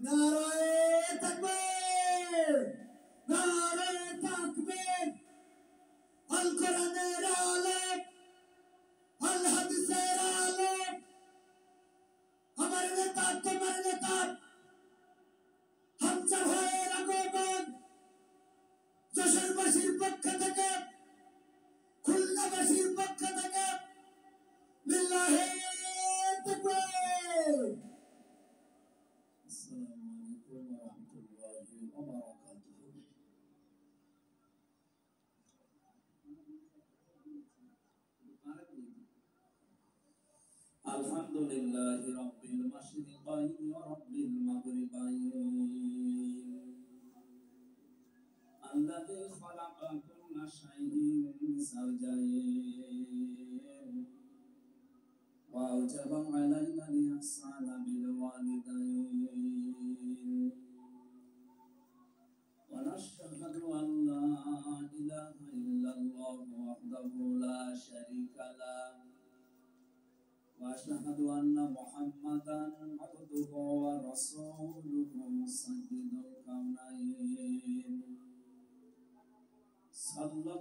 নারায়ে তাকবীর, নারায়ে তাকবীর। আল কোরআনের আলো, আল হাদিসের আলো। আমার নেতা, তোমার নেতা হামজা ভাইয়ের আগমন যশোরবাসীর পক্ষ থেকে, খুলনাবাসীর পক্ষ থেকে লিল্লাহি তাকবীর। আসসালামু আলাইকুম ওয়া রাহমাতুল্লাহি ওয়া বারাকাতুহু। আলহামদুলিল্লাহি রাব্বিল মাশরিকাইন ওয়া রাব্বিল মাগরিবাইন। আল্লাযী খালাকা কুল্লা শাইইন সাওজাইন ওয়া আওজাবা আলাইনা লিহসানা বিল ওয়ালিদাইন। ওয়া নাশহাদু আন লা ইলাহা ইল্লাল্লাহু ওয়াহদাহু লা শারীকা লাহু وأشهد أن محمدا عبده ورسوله سيد الكونين صلى